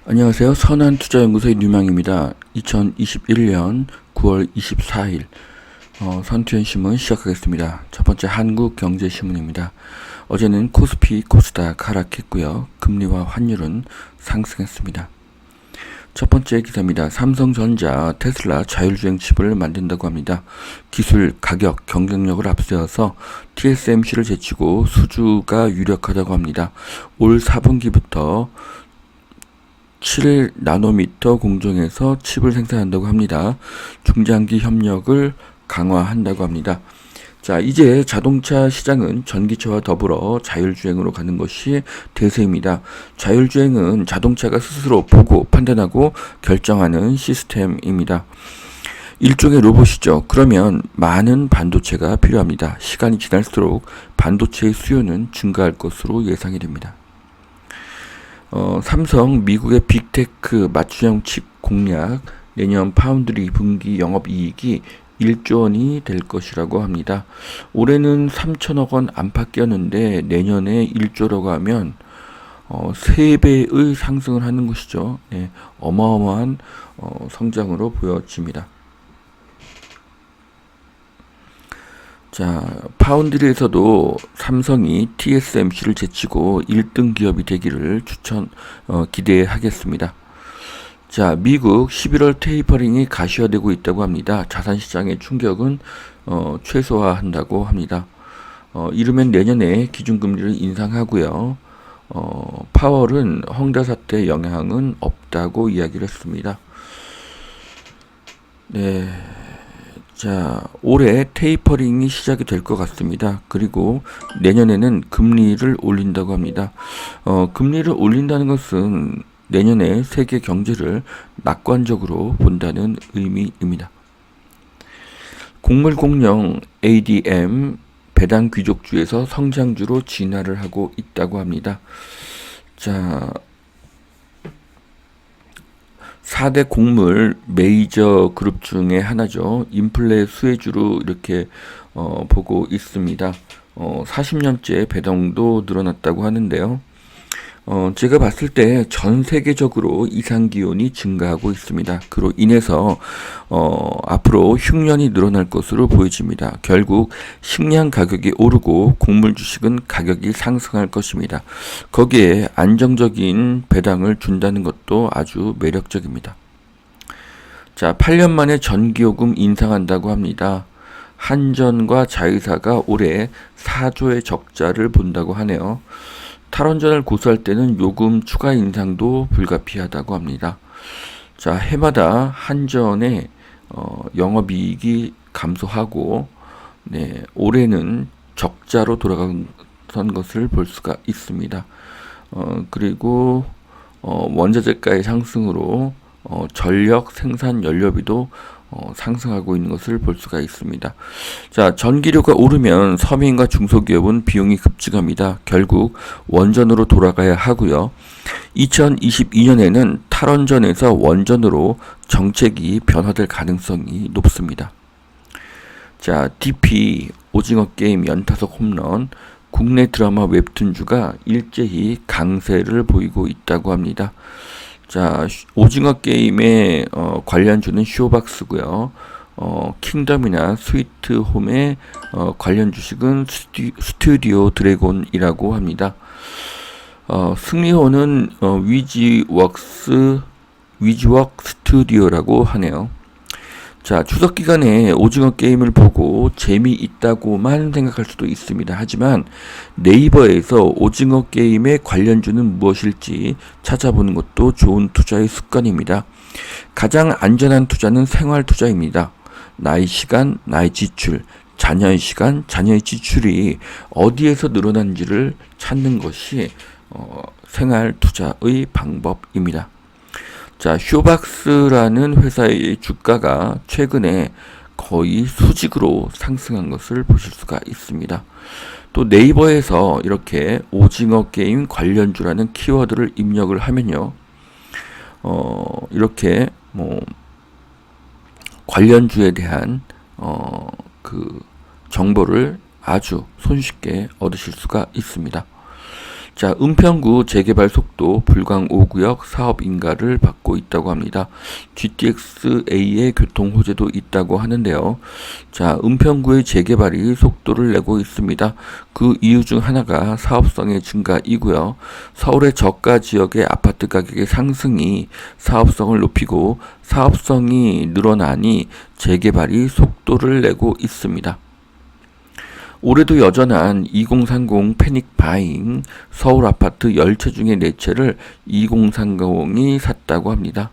안녕하세요. 선한투자연구소의 류망입니다. 2021년 9월 24일 선투연신문 시작하겠습니다. 첫 번째 한국경제신문입니다. 어제는 코스피, 코스닥 하락했고요. 금리와 환율은 상승했습니다. 첫 번째 기사입니다. 삼성전자, 테슬라 자율주행 칩을 만든다고 합니다. 기술, 가격, 경쟁력을 앞세워서 TSMC를 제치고 수주가 유력하다고 합니다. 올 4분기부터 7나노미터 공정에서 칩을 생산한다고 합니다. 중장기 협력을 강화한다고 합니다. 자, 이제 자동차 시장은 전기차와 더불어 자율주행으로 가는 것이 대세입니다. 자율주행은 자동차가 스스로 보고 판단하고 결정하는 시스템입니다. 일종의 로봇이죠. 그러면 많은 반도체가 필요합니다. 시간이 지날수록 반도체의 수요는 증가할 것으로 예상이 됩니다. 삼성 미국의 빅테크 맞춤형 칩 공략, 내년 파운드리 분기 영업이익이 1조 원이 될 것이라고 합니다. 올해는 3천억 원 안팎 꼈는데 내년에 1조라고 하면 3배의 상승을 하는 것이죠. 네, 어마어마한 성장으로 보여집니다. 자, 파운드리에서도 삼성이 TSMC를 제치고 1등 기업이 되기를 기대하겠습니다. 자, 미국 11월 테이퍼링이 가시화되고 있다고 합니다. 자산시장의 충격은 최소화한다고 합니다. 이르면 내년에 기준금리를 인상하고요. 파월은 헝다 사태 영향은 없다고 이야기를 했습니다. 네. 자, 올해 테이퍼링이 시작이 될 것 같습니다. 그리고 내년에는 금리를 올린다고 합니다. 금리를 올린다는 것은 내년에 세계 경제를 낙관적으로 본다는 의미입니다. 곡물 공룡 ADM 배당 귀족주에서 성장주로 진화를 하고 있다고 합니다. 자, 4대 곡물 메이저 그룹 중에 하나죠. 인플레 수혜주로 이렇게 보고 있습니다. 40년째 배당도 늘어났다고 하는데요. 제가 봤을 때 전 세계적으로 이상기온이 증가하고 있습니다. 그로 인해서 앞으로 흉년이 늘어날 것으로 보여집니다. 결국 식량 가격이 오르고 곡물 주식은 가격이 상승할 것입니다. 거기에 안정적인 배당을 준다는 것도 아주 매력적입니다. 자, 8년 만에 전기요금 인상한다고 합니다. 한전과 자회사가 올해 4조의 적자를 본다고 하네요. 탈원전을 고수할 때는 요금 추가 인상도 불가피하다고 합니다. 자, 해마다 한전의 영업이익이 감소하고, 네, 올해는 적자로 돌아간 것을 볼 수가 있습니다. 그리고 원자재가의 상승으로 전력 생산 연료비도 상승하고 있는 것을 볼 수가 있습니다. 자, 전기료가 오르면 서민과 중소기업은 비용이 급증합니다. 결국 원전으로 돌아가야 하고요. 2022년에는 탈원전에서 원전으로 정책이 변화될 가능성이 높습니다. 자, DP 오징어 게임 연타석 홈런, 국내 드라마 웹툰주가 일제히 강세를 보이고 있다고 합니다. 자, 오징어 게임의 관련주는 쇼박스고요. 킹덤이나 스위트 홈의 관련 주식은 스튜디오 드래곤이라고 합니다. 승리호는 위즈웍 스튜디오라고 하네요. 자, 추석 기간에 오징어 게임을 보고 재미있다고만 생각할 수도 있습니다. 하지만 네이버에서 오징어 게임의 관련주는 무엇일지 찾아보는 것도 좋은 투자의 습관입니다. 가장 안전한 투자는 생활 투자입니다. 나의 시간, 나의 지출, 자녀의 시간, 자녀의 지출이 어디에서 늘어난지를 찾는 것이 생활 투자의 방법입니다. 자, 쇼박스라는 회사의 주가가 최근에 거의 수직으로 상승한 것을 보실 수가 있습니다. 또 네이버에서 이렇게 오징어 게임 관련주라는 키워드를 입력을 하면요, 이렇게 관련주에 대한 그 정보를 아주 손쉽게 얻으실 수가 있습니다. 자, 은평구 재개발 속도 불광 5구역 사업 인가를 받고 있다고 합니다. GTX-A의 교통 호재도 있다고 하는데요. 자, 은평구의 재개발이 속도를 내고 있습니다. 그 이유 중 하나가 사업성의 증가이고요. 서울의 저가 지역의 아파트 가격의 상승이 사업성을 높이고 사업성이 늘어나니 재개발이 속도를 내고 있습니다. 올해도 여전한 2030 패닉 바잉, 서울 아파트 10채 중에 4채를 2030이 샀다고 합니다.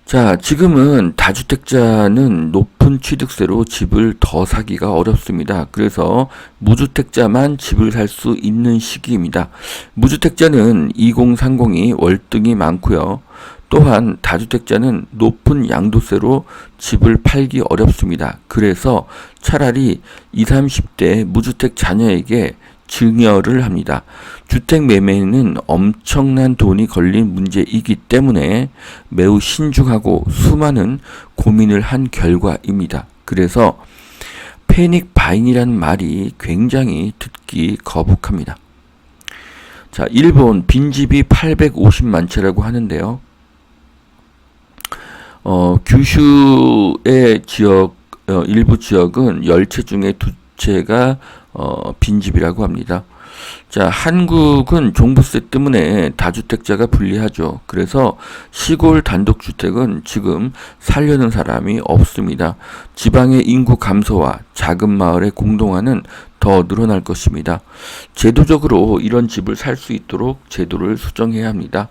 자, 지금은 다주택자는 높은 취득세로 집을 더 사기가 어렵습니다. 그래서 무주택자만 집을 살 수 있는 시기입니다. 무주택자는 2030이 월등히 많고요. 또한 다주택자는 높은 양도세로 집을 팔기 어렵습니다. 그래서 차라리 20, 30대 무주택 자녀에게 증여를 합니다. 주택 매매는 엄청난 돈이 걸린 문제이기 때문에 매우 신중하고 수많은 고민을 한 결과입니다. 그래서 패닉 바잉이라는 말이 굉장히 듣기 거북합니다. 자, 일본 빈집이 850만 채라고 하는데요. 규슈의 지역, 일부 지역은 10채 중에 2채가 빈집이라고 합니다. 자, 한국은 종부세 때문에 다주택자가 불리하죠. 그래서 시골 단독주택은 지금 살려는 사람이 없습니다. 지방의 인구 감소와 작은 마을의 공동화는 더 늘어날 것입니다. 제도적으로 이런 집을 살 수 있도록 제도를 수정해야 합니다.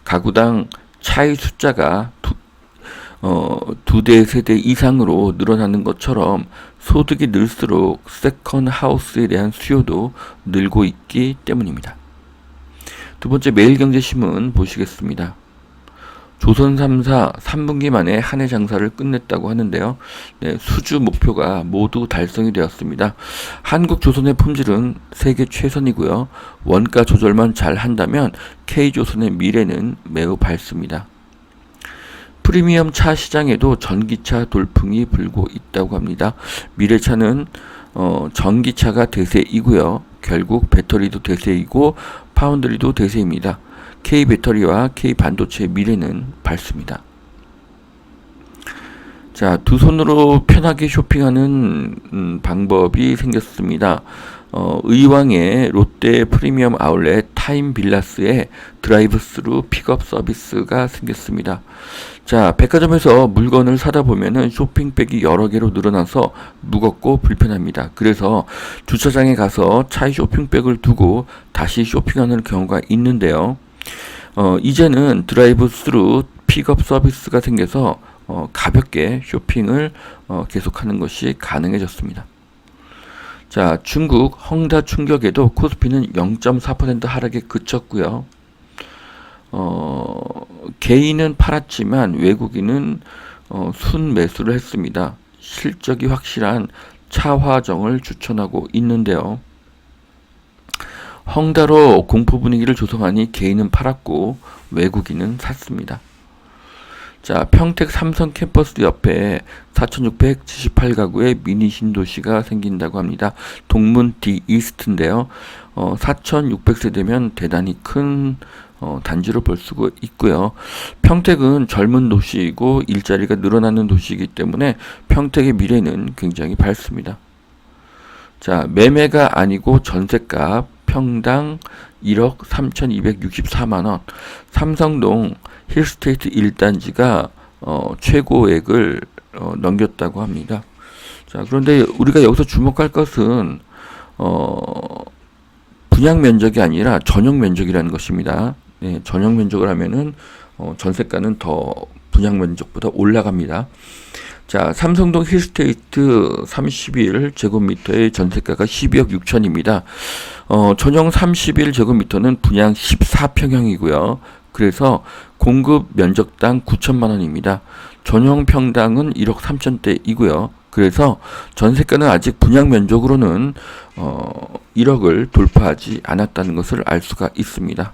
가구당 차의 숫자가 두 대, 세 대 이상으로 늘어나는 것처럼 소득이 늘수록 세컨 하우스에 대한 수요도 늘고 있기 때문입니다. 두 번째 매일경제신문 보시겠습니다. 조선 3사 3분기 만에 한 해 장사를 끝냈다고 하는데요. 네, 수주 목표가 모두 달성이 되었습니다. 한국조선의 품질은 세계 최선이고요. 원가 조절만 잘 한다면 K조선의 미래는 매우 밝습니다. 프리미엄 차 시장에도 전기차 돌풍이 불고 있다고 합니다. 미래차는 전기차가 대세이고요. 결국 배터리도 대세이고 파운드리도 대세입니다. K배터리와 K반도체의 미래는 밝습니다. 자, 두 손으로 편하게 쇼핑하는 방법이 생겼습니다. 의왕의 롯데 프리미엄 아울렛 타임 빌라스에 드라이브 스루 픽업 서비스가 생겼습니다. 자, 백화점에서 물건을 사다 보면은 쇼핑백이 여러 개로 늘어나서 무겁고 불편합니다. 그래서 주차장에 가서 차에 쇼핑백을 두고 다시 쇼핑하는 경우가 있는데요. 이제는 드라이브 스루 픽업 서비스가 생겨서 가볍게 쇼핑을 계속하는 것이 가능해졌습니다. 자, 중국 헝다 충격에도 코스피는 0.4% 하락에 그쳤고요. 개인은 팔았지만 외국인은 순매수를 했습니다. 실적이 확실한 차화정을 추천하고 있는데요. 헝다로 공포 분위기를 조성하니 개인은 팔았고 외국인은 샀습니다. 자, 평택 삼성 캠퍼스 옆에 4,678가구의 미니 신도시가 생긴다고 합니다. 동문 디 이스트인데요. 4,600세대면 대단히 큰 단지로 볼 수가 있고요. 평택은 젊은 도시이고 일자리가 늘어나는 도시이기 때문에 평택의 미래는 굉장히 밝습니다. 자, 매매가 아니고 전세값 평당 1억 3,264만원, 삼성동 힐스테이트 1단지가 최고액을 넘겼다고 합니다. 자, 그런데 우리가 여기서 주목할 것은 분양 면적이 아니라 전용 면적이라는 것입니다. 네, 전용 면적을 하면은 전세가는 더 분양 면적보다 올라갑니다. 자, 삼성동 힐스테이트 31제곱미터의 전세가가 12억 6천입니다. 전용 31제곱미터는 분양 14평형이고요. 그래서 공급 면적당 9천만 원입니다. 전용 평당은 1억 3천대이고요. 그래서 전세가는 아직 분양 면적으로는 1억을 돌파하지 않았다는 것을 알 수가 있습니다.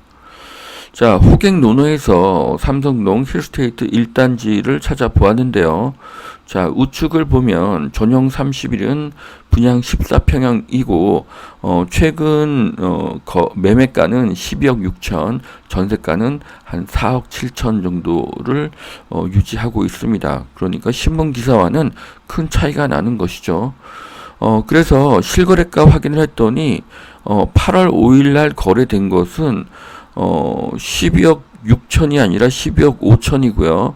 자, 호갱 노노에서 삼성동 힐스테이트 1단지를 찾아보았는데요. 자, 우측을 보면 전용 30일은 분양 14평형이고 최근 매매가는 12억 6천, 전세가는 한 4억 7천 정도를 유지하고 있습니다. 그러니까 신문 기사와는 큰 차이가 나는 것이죠. 그래서 실거래가 확인을 했더니 8월 5일 날 거래된 것은 12억 6천이 아니라 12억 5천이고요.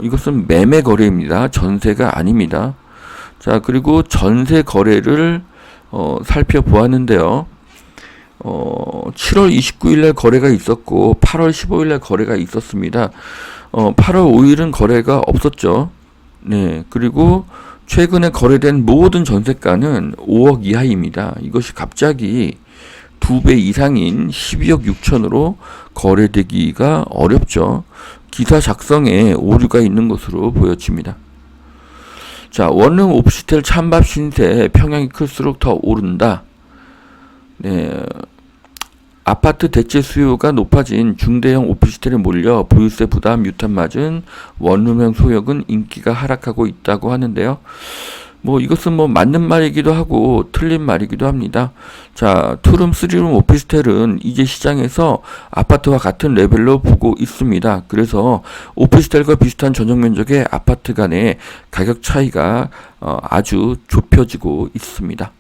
이것은 매매 거래입니다. 전세가 아닙니다. 자, 그리고 전세 거래를 살펴보았는데요. 7월 29일 날 거래가 있었고 8월 15일 날 거래가 있었습니다. 8월 5일은 거래가 없었죠. 네, 그리고 최근에 거래된 모든 전세가는 5억 이하입니다. 이것이 갑자기 2배 이상인 12억 6천으로 거래되기가 어렵죠. 기사 작성에 오류가 있는 것으로 보여집니다. 자, 원룸 오피스텔 찬밥 신세 평형이 클수록 더 오른다. 네, 아파트 대체 수요가 높아진 중대형 오피스텔에 몰려 보유세 부담 유탄 맞은 원룸형 소형은 인기가 하락하고 있다고 하는데요. 이것은 맞는 말이기도 하고 틀린 말이기도 합니다. 자, 투룸, 쓰리룸 오피스텔은 이제 시장에서 아파트와 같은 레벨로 보고 있습니다. 그래서 오피스텔과 비슷한 전용 면적의 아파트 간의 가격 차이가 아주 좁혀지고 있습니다.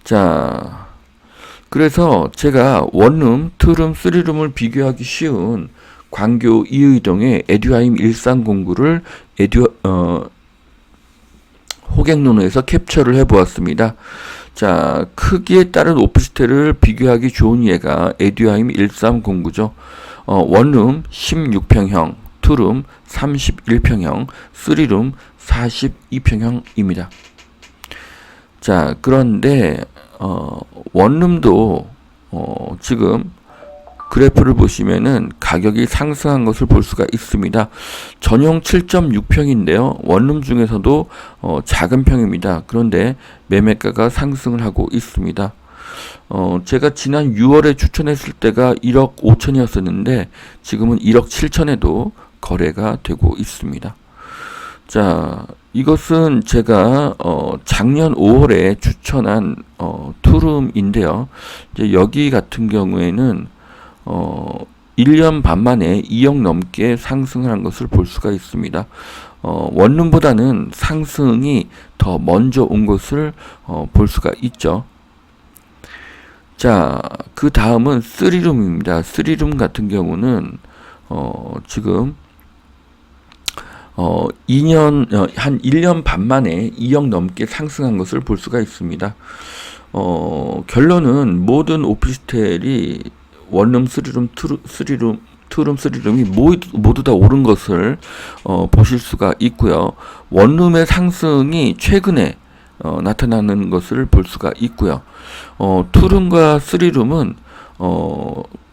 자, 그래서 제가 원룸, 투룸, 쓰리룸을 비교하기 쉬운 광교 이의동의 에듀하임 1309를 호객노노에서 캡처를 해보았습니다. 자, 크기에 따른 오피스텔을 비교하기 좋은 예가 에듀하임 1309죠. 원룸 16평형, 투룸 31평형, 쓰리룸 42평형입니다. 자, 그런데 원룸도 지금 그래프를 보시면은 가격이 상승한 것을 볼 수가 있습니다. 전용 7.6평인데요. 원룸 중에서도 작은 평입니다. 그런데 매매가가 상승을 하고 있습니다. 제가 지난 6월에 추천했을 때가 1억 5천이었었는데 지금은 1억 7천에도 거래가 되고 있습니다. 자, 이것은 제가 작년 5월에 추천한 투룸인데요. 이제 여기 같은 경우에는 1년 반 만에 2억 넘게 상승을 한 것을 볼 수가 있습니다. 원룸보다는 상승이 더 먼저 온 것을 볼 수가 있죠. 자, 그 다음은 3룸입니다. 3룸 같은 경우는 지금 한 1년 반 만에 2억 넘게 상승한 것을 볼 수가 있습니다. 결론은 모든 오피스텔이 원룸, 쓰리룸, 투룸, 쓰리룸이 모두 다 오른 것을 보실 수가 있고요. 원룸의 상승이 최근에 나타나는 것을 볼 수가 있고요. 투룸과 쓰리룸은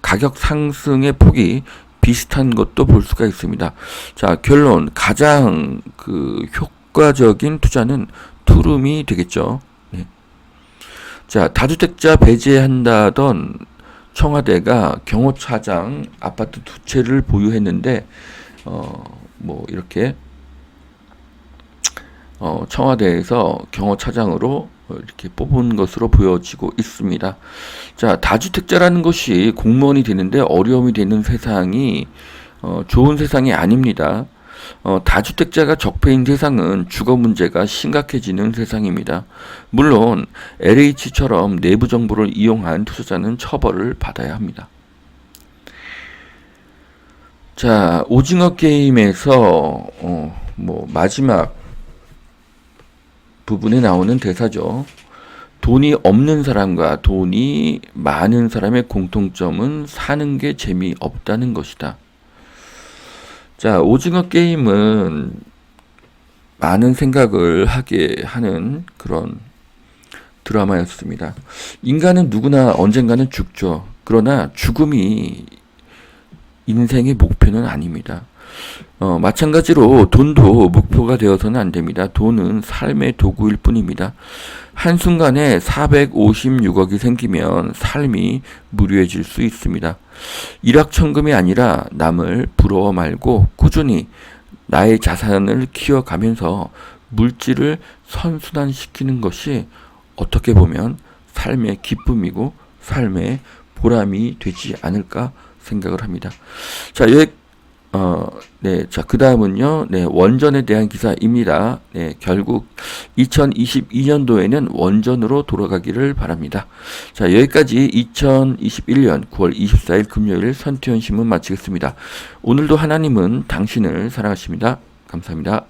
가격 상승의 폭이 비슷한 것도 볼 수가 있습니다. 자, 결론 가장 효과적인 투자는 투룸이 되겠죠. 네. 자, 다주택자 배제한다던 청와대가 경호차장 아파트 2채를 보유했는데 이렇게 청와대에서 경호차장으로 이렇게 뽑은 것으로 보여지고 있습니다. 자, 다주택자라는 것이 공무원이 되는데 어려움이 되는 세상이 좋은 세상이 아닙니다. 다주택자가 적폐인 세상은 주거 문제가 심각해지는 세상입니다. 물론 LH처럼 내부 정보를 이용한 투자자는 처벌을 받아야 합니다. 자, 오징어 게임에서 마지막 부분에 나오는 대사죠. 돈이 없는 사람과 돈이 많은 사람의 공통점은 사는 게 재미없다는 것이다. 자, 오징어 게임은 많은 생각을 하게 하는 그런 드라마였습니다. 인간은 누구나 언젠가는 죽죠. 그러나 죽음이 인생의 목표는 아닙니다. 마찬가지로 돈도 목표가 되어서는 안 됩니다. 돈은 삶의 도구일 뿐입니다. 한순간에 456억이 생기면 삶이 무료해질 수 있습니다. 일확천금이 아니라 남을 부러워 말고 꾸준히 나의 자산을 키워가면서 물질을 선순환시키는 것이 어떻게 보면 삶의 기쁨이고 삶의 보람이 되지 않을까 생각을 합니다. 자, 네, 자, 그 다음은요, 네, 원전에 대한 기사입니다. 네, 결국 2022년도에는 원전으로 돌아가기를 바랍니다. 자, 여기까지 2021년 9월 24일 금요일 선투현 신문 마치겠습니다. 오늘도 하나님은 당신을 사랑하십니다. 감사합니다.